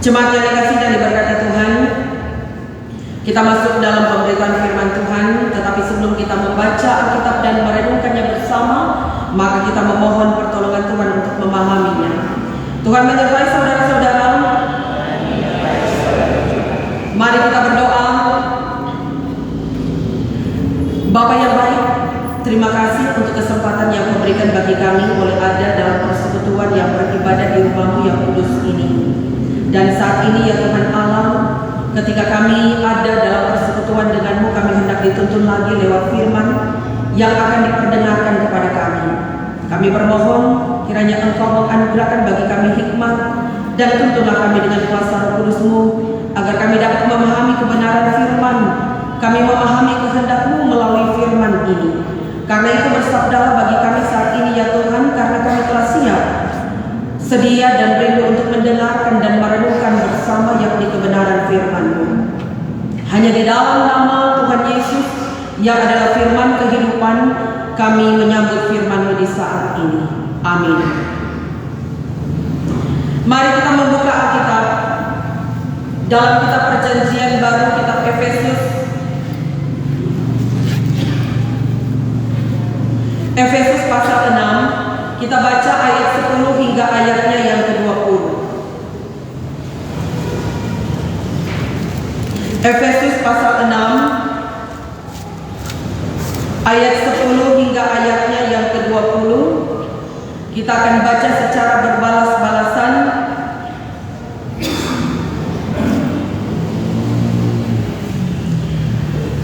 Jemaat yang dikasihi dan diberkati Tuhan, kita masuk dalam pemberitaan firman Tuhan. Tetapi sebelum kita membaca Alkitab dan merenungkannya bersama, maka kita memohon pertolongan Tuhan untuk memahaminya. Tuhan menyertai saudara-saudara. Mari kita berdoa. Bapa yang baik, terima kasih untuk kesempatan yang Kau berikan bagi kami boleh ada dalam persekutuan yang beribadah di rumah-Mu yang kudus ini. Dan saat ini ya Tuhan Allah, ketika kami ada dalam persekutuan dengan-Mu, kami hendak dituntun lagi lewat firman yang akan diperdengarkan kepada kami. Kami bermohon kiranya Engkau menganugerahkan bagi kami hikmat, dan tuntunlah kami dengan kuasa Roh Kudus-Mu, agar kami dapat memahami kebenaran firman. Kami memahami kehendak-Mu melalui firman ini. Karena itu bersabdalah bagi kami saat ini ya Tuhan, karena kami telah siap, sedia dan rindu untuk mendengarkan dan merenungkan bersama yakni kebenaran firman-Mu. Hanya di dalam nama Tuhan Yesus yang adalah firman kehidupan, kami menyambut firman-Mu di saat ini. Amin. Mari kita membuka Alkitab dalam kitab Perjanjian Baru, kitab Efesus. Efesus pasal 6, kita baca ayat 10 hingga ayatnya yang ke-20. Efesus pasal 6 ayat 10 hingga ayatnya yang ke-20. Kita akan baca secara berbalas-balasan.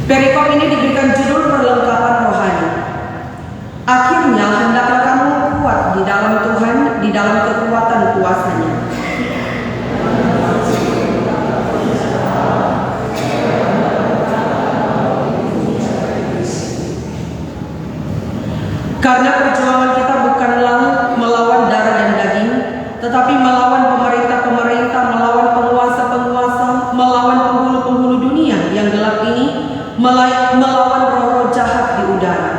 Perikop ini diberikan judul perlengkapan rohani. Akhirnya hendaklah kamu kuat di dalam Tuhan, di dalam kekuatan kuasa-Nya. Karena perjuangan kita bukanlah melawan darah dan daging, tetapi melawan pemerintah-pemerintah, melawan penguasa-penguasa, melawan penghulu-penghulu dunia yang gelap ini, melawan roh-roh jahat di udara.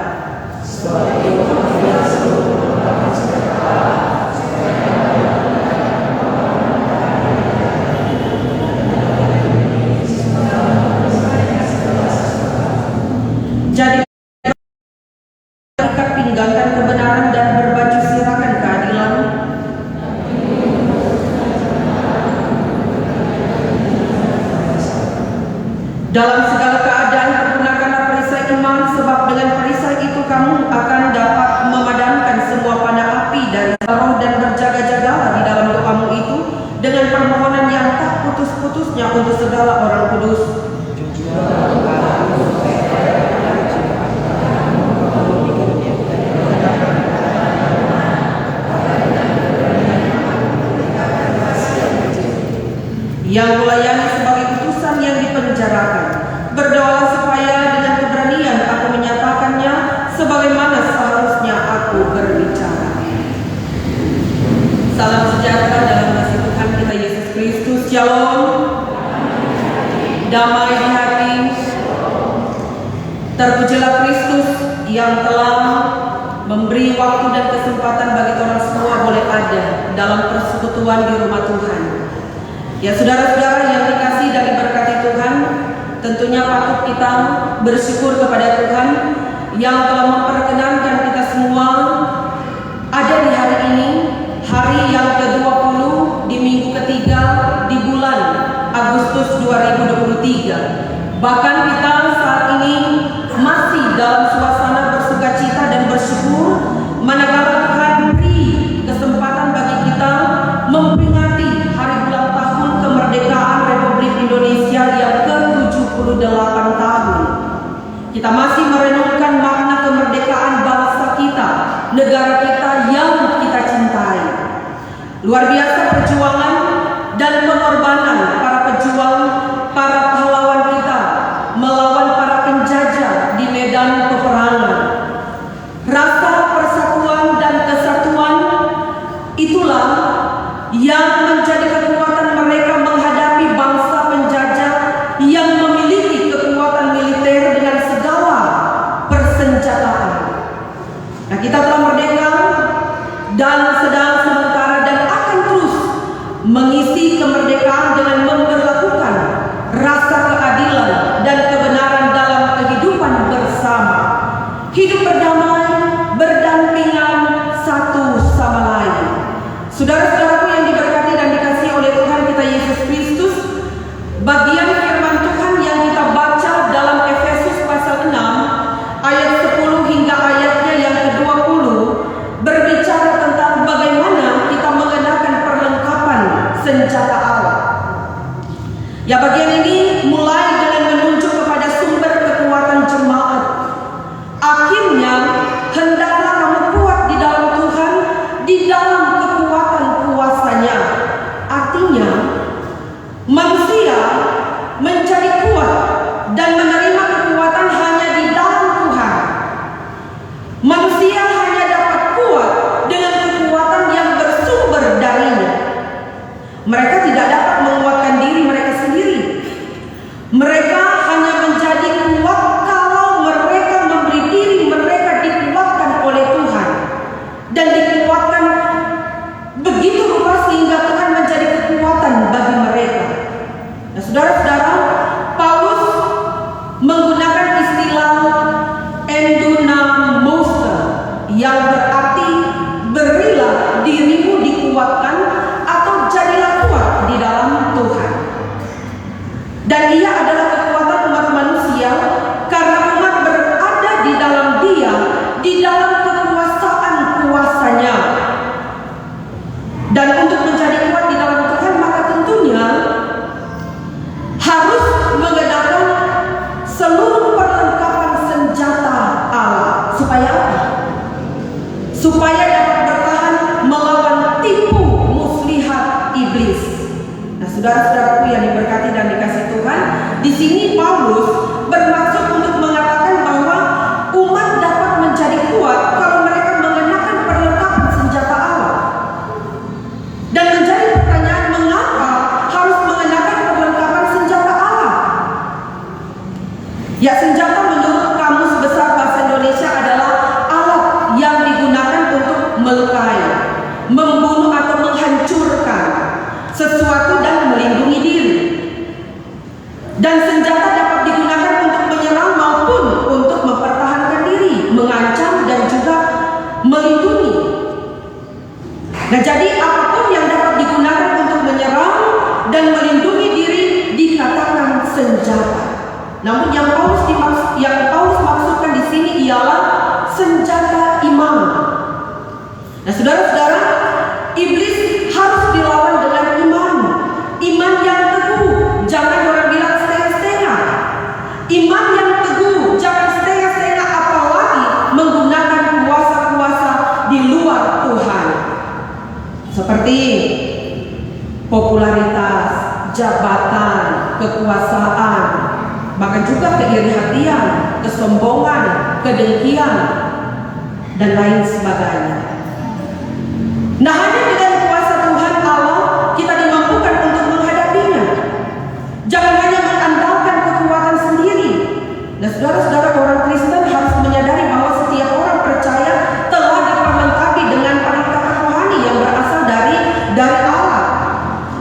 Jadi pinggangkan kebenaran dan berbaju sirahkan keadilan. Dalam segala keadaan pergunakanlah perisai iman, sebab dengan perisai itu kamu akan dapat memadamkan semua panah api dari roh, dan berjaga-jagalah di dalam doamu itu dengan permohonan yang tak putus-putusnya untuk segala orang kudus. Yang melayani sebagai utusan yang dipenjarakan. Berdoalah supaya dengan keberanian aku menyatakannya sebagaimana seharusnya aku berbicara. Salam sejahtera dalam kasih Tuhan kita Yesus Kristus. Shalom. Damai di hati. Terpujilah Kristus yang telah memberi waktu dan kesempatan bagi orang semua boleh ada dalam persekutuan di rumah Tuhan. Ya saudara-saudara yang dikasihi dan diberkati Tuhan, tentunya patut kita bersyukur kepada Tuhan yang telah memperkenankan kita semua ada di hari ini, hari yang ke-20 di minggu ketiga di bulan Agustus 2023. Bahkan kita saat ini masih dalam suasana bersukacita dan bersyukur manakala Tuhan beri kesempatan bagi kita memperingati hari ulang tahun kemerdekaan Republik Indonesia yang ke-78 tahun. Kita masih merenungkan makna kemerdekaan bangsa kita, negara kita yang kita cintai. Luar biasa perjuangan dan pengorbanan para pejuang, para pahlawan kita melawan para penjajah di medan peperangan. Rasa persatuan dan kesatuan itulah yang menjadi kekuatan mereka menghadapi bangsa penjajah yang memiliki kekuatan militer dengan segala persenjataan. Nah, kita telah merdeka dan sedang sementara dan akan terus misi kemerdekaan dengan memperlakukan rasa keadilan dan kebenaran dalam kehidupan bersama, hidup berdamai, berdampingan satu sama lain. Saudara-saudaraku yang diberkati dan dikasihi oleh Tuhan kita Yesus Kristus, bagian firman Tuhan yang kita baca dalam Efesus pasal 6 ayat 10 hingga ayatnya yang ke-20 berbicara tentang bagaimana kita mengenakan perlengkapan senjata Allah. Ya, bagian ini mulai dengan menunjuk kepada sumber kekuatan jemaat. Akhirnya hendaklah kamu kuat di dalam Tuhan, di dalam kekuatan kuasanya. Artinya manusia menjadi kuat dan menerima kekuatan hanya di dalam Tuhan. Manusia hanya dapat kuat dengan kekuatan yang bersumber darinya. Mereka tidak dapat menguatkan diri mereka sendiri. Mereka hanya menjadi kuat kalau mereka memberi diri mereka dikuatkan oleh Tuhan, dan dikuatkan begitu rupa sehingga Tuhan menjadi kekuatan bagi mereka. Nah, saudara-saudara, Paulus menggunakan istilah endunamose yang berarti berilah dirimu dikuatkan atau jadilah kuat di dalam Tuhan. Dan ia adalah kekuatan umat manusia karena umat berada di dalam Dia, di dalam kekuasaan kuasanya. Dan untuk menjadi kuat di dalam Tuhan, maka tentunya harus mengenakan seluruh perlengkapan senjata Allah. Supaya apa? Supaya dapat bertahan melawan tipu muslihat iblis. Nah, saudara-saudaraku yang diberkati dan dikasihi Tuhan, di sini Paulus bermaksud untuk mengatakan bahwa umat dapat menjadi kuat kalau mereka mengenakan perlengkapan senjata Allah. Dan menjadi pertanyaan, mengapa harus mengenakan perlengkapan senjata Allah? Ya, senjata menurut Kamus Besar Bahasa Indonesia adalah alat yang digunakan untuk melukai, membunuh atau menghancurkan sesuatu dan melindungi diri. Dan senjata dapat digunakan untuk menyerang maupun untuk mempertahankan diri, mengancam dan juga melindungi. Nah, jadi apapun yang dapat digunakan untuk menyerang dan melindungi diri dikatakan senjata. Namun yang Paulus maksudkan di sini ialah senjata iman. Nah, saudara-saudara, iblis harus dilawan dengan iman. Iman yang teguh, jangan orang bilang setengah-setengah. Iman yang teguh, jangan setengah-setengah, apalagi menggunakan kuasa-kuasa di luar Tuhan. Seperti popularitas, jabatan, kekuasaan, bahkan juga keiri hatian, kesombongan, kedengkian, dan lain sebagainya. Nah, hanya dengan kuasa Tuhan Allah kita dimampukan untuk menghadapinya. Jangan hanya mengandalkan kekuatan sendiri. Nah, saudara-saudara, orang Kristen harus menyadari bahwa setiap orang percaya telah diperlengkapi dengan perlengkapan rohani yang berasal dari Allah.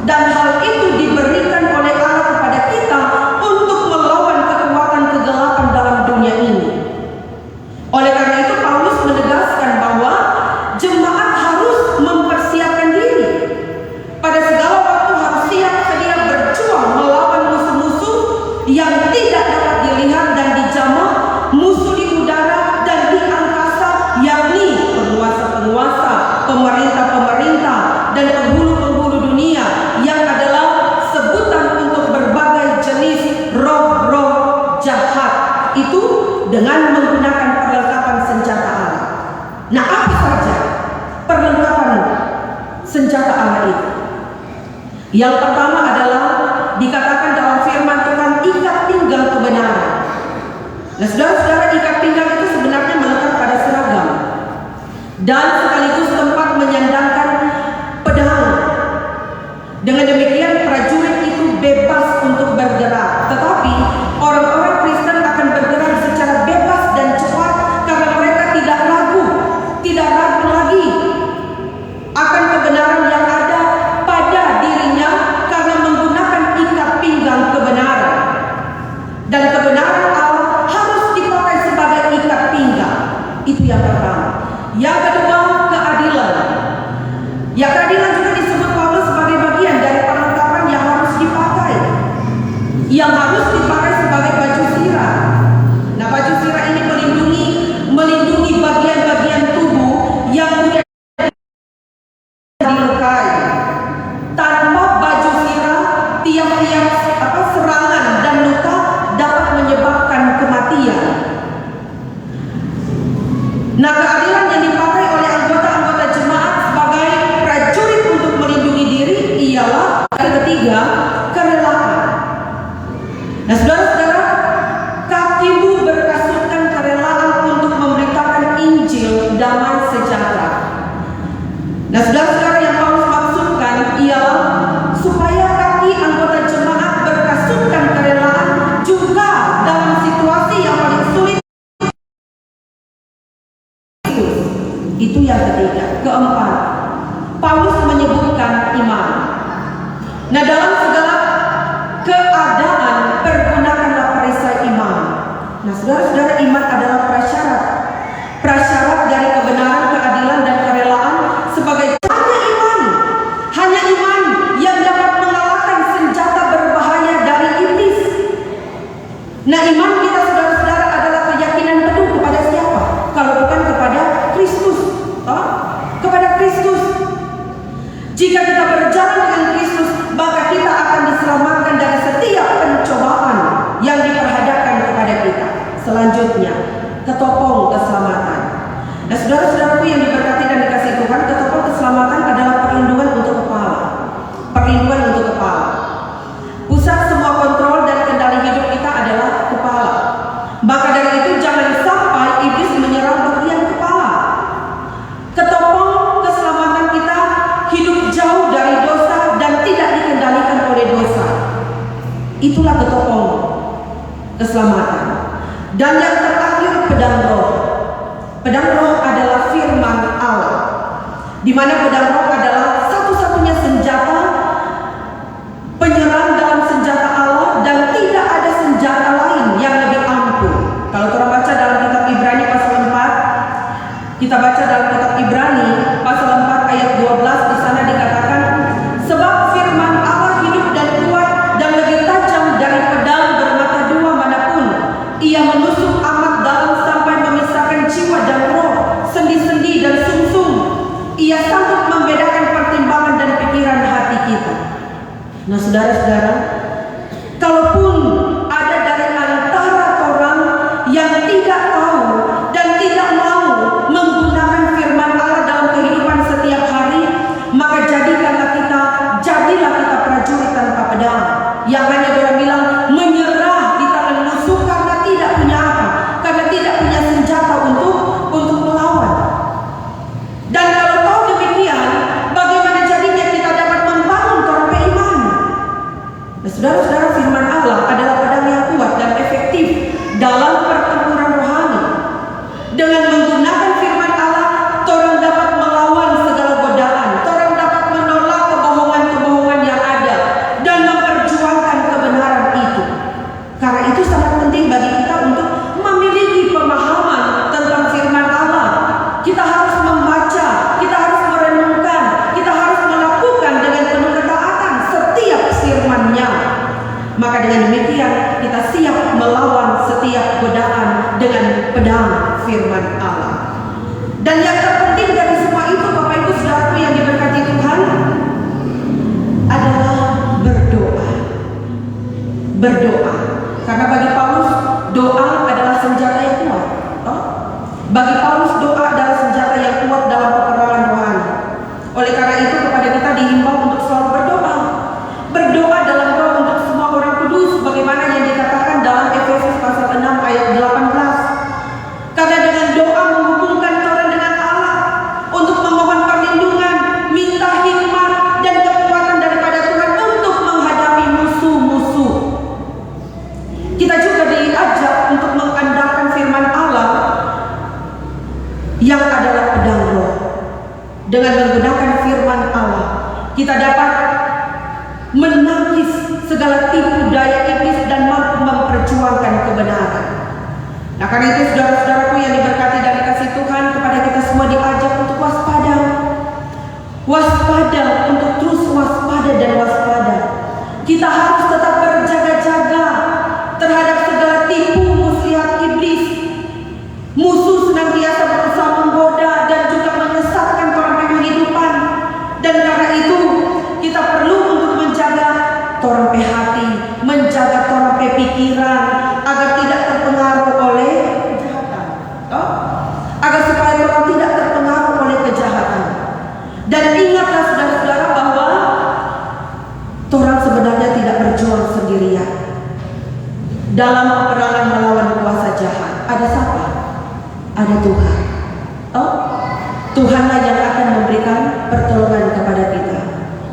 Dan hal itu diberikan oleh Allah kepada kita untuk melawan kekuatan kegelapan dalam dunia ini. Oleh karena itu Paulus menegaskan bahwa jemaat harus mempersiapkan diri. Pada segala waktu harus siap sedia berjuang melawan musuh-musuh yang tidak dapat dilihat dan dijamah, musuh di udara dan di angkasa, yakni penguasa-penguasa, pemerintah-pemerintah, dan penghulu-penghulu dunia yang adalah sebutan untuk berbagai jenis roh-roh jahat. Itu dengan menggunakan perlengkapan senjata Allah. Nah, apa saja perlengkapan senjata Allah itu? Yang pertama adalah dikatakan dalam firman Tuhan, ikat pinggang kebenaran. Nah, saudara-saudara, ikat pinggang itu sebenarnya melekat pada seragam dan sekaligus tempat menyandangkan pedang. Dengan demikian prajurit itu bebas untuk bergerak. Tetapi orang-orang Kristen akan bergerak secara bebas dan cepat karena mereka tidak ragu lagi akan kebenaran yang ada pada dirinya, ketiga, kerelaan. Nah, saudara-saudara, kakimu berkasutkan kerelaan untuk memberitakan Injil damai sejahtera. Nah, saudara-saudara, yang Paulus maksudkan ialah supaya kaki anggota jemaat berkasutkan kerelaan juga dalam situasi yang paling sulit. Itu yang ketiga. Keempat, Paulus menyebutkan iman. Nah, dalam segala keadaan pergunakanlah perisai iman. Nah, saudara-saudara, iman adalah prasyarat dari kebenaran, keadilan, dan kerelaan sebagai hanya iman yang dapat mengalahkan senjata berbahaya dari iblis. Nah, iman kita, saudara-saudara, adalah keyakinan penuh kepada siapa? Kalau bukan kepada Kristus. Kepada Kristus. Jika kita berjalan dengan Kristus, maka kita akan diselamatkan dari setiap pencobaan yang diperhadapkan kepada kita. Selanjutnya, ketopong keselamatan. Nah, saudara-saudaraku yang diberkati dan dikasihi Tuhan, ketopong keselamatan adalah perlindungan untuk kepala. Perlindungan untuk kepala. Pusat semua kontrol dan kendali hidup kita adalah kepala. Maka dari itu jangan sampai iblis menyerang bagian kepala. Ketopong keselamatan kita hidup jauh dari dosa dan tidak dikendalikan oleh dosa. Itulah ketopong keselamatan. Dan yang terakhir, pedang roh. Pedang roh adalah firman Allah, di mana pedang roh adalah satu-satunya senjata penyerang dalam senjata Allah, dan tidak ada senjata lain yang lebih ampuh. Kalau kita baca dalam kitab Ibrani pasal 4, kita baca dalam kitab Ibrani pasal 4 ayat 12, di sana dikatakan, sebab firman Allah hidup dan kuat dan lebih tajam dari pedang bermata dua manapun. Ia menusuk amat dalam sampai memisahkan jiwa dan roh, sendi-sendi dan sumsum. Ia sanggup membedakan pertimbangan dan pikiran hati kita. Nah, saudara-saudara, kalaupun ada dari antara orang yang tidak tahu dan tidak mau menggunakan firman Allah dalam kehidupan setiap hari, maka jadilah kita prajurit tanpa pedang, yang hanya orang bilang menyerah di tangan musuh karena tidak punya apa? Karena tidak punya senjata untuk melawan. Dan kalau tahu demikian, bagaimana jadinya kita dapat membangun torpe iman? Nah, saudara-saudara, firman Allah adalah pedang yang kuat dan efektif dalam pertempuran rohani. Dengan menggunakan firman Allah, orang dapat melawan segala godaan, orang dapat menolak kebohongan-kebohongan yang ada dan memperjuangkan kebenaran itu. Karena itu sangat penting bagi kita untuk memiliki pemahaman tentang firman Allah. Kita harus membaca, kita harus merenungkan, kita harus melakukan dengan penuh ketaatan setiap firman-Nya. Maka dengan demikian kita siap melawan setiap godaan dengan pedang firman Allah. Dan yang terpenting dari semua itu, Bapak Ibu Saudaraku yang diberkati Tuhan, adalah berdoa. Berdoa. Karena bagi Paulus, doa adalah senjata yang kuat. Bagi Paulus, doa adalah senjata yang kuat dalam peperangan rohani. Oleh karena itu, kepada kita dihimbau untuk selalu berdoa. Berdoa dalam roh untuk semua orang kudus, bagaimana yang dikatakan dalam Efesus pasal 6 ayat 18. Karena dengan doa menghubungkan orang dengan Allah, untuk memohon perlindungan, minta hikmat dan kekuatan daripada Tuhan untuk menghadapi musuh-musuh. Kita juga diajak untuk mengandalkan firman Allah yang adalah pedang roh. Dengan menggunakan firman Allah, kita dapat menangkis segala tipu daya iblis dan mampu memperjuangkan kebenaran. Nah, karena itu saudara-saudaraku yang diberkati dan dikasihi Tuhan, kepada kita semua diajak untuk waspada. Waspada, untuk terus waspada dan waspada. Kita harus tetap berjaga-jaga terhadap segala tipu muslihat iblis. Musuh senantiasa berusaha menggoda dan juga menyesatkan orang kehidupan. Dan karena itu kita perlu untuk menjaga torpe hati, menjaga torpe pikiran, agar tidak terpengaruh oleh kejahatan. Agar supaya orang tidak terpengaruh oleh kejahatan. Dan ingatlah saudara-saudara bahwa orang dalam peperangan melawan kuasa jahat. Ada siapa? Ada Tuhan. Oh, Tuhanlah yang akan memberikan pertolongan kepada kita,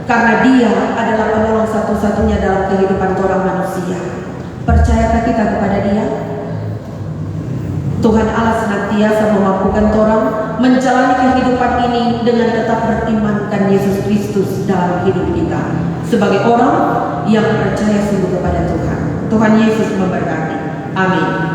karena Dia adalah penolong satu-satunya dalam kehidupan orang manusia. Percayakah kita kepada Dia? Tuhan Allah senantiasa memampukan orang menjalani kehidupan ini dengan tetap berimankan Yesus Kristus dalam hidup kita sebagai orang yang percaya sungguh kepada Tuhan. Tuhan Yesus memberkati. Amin.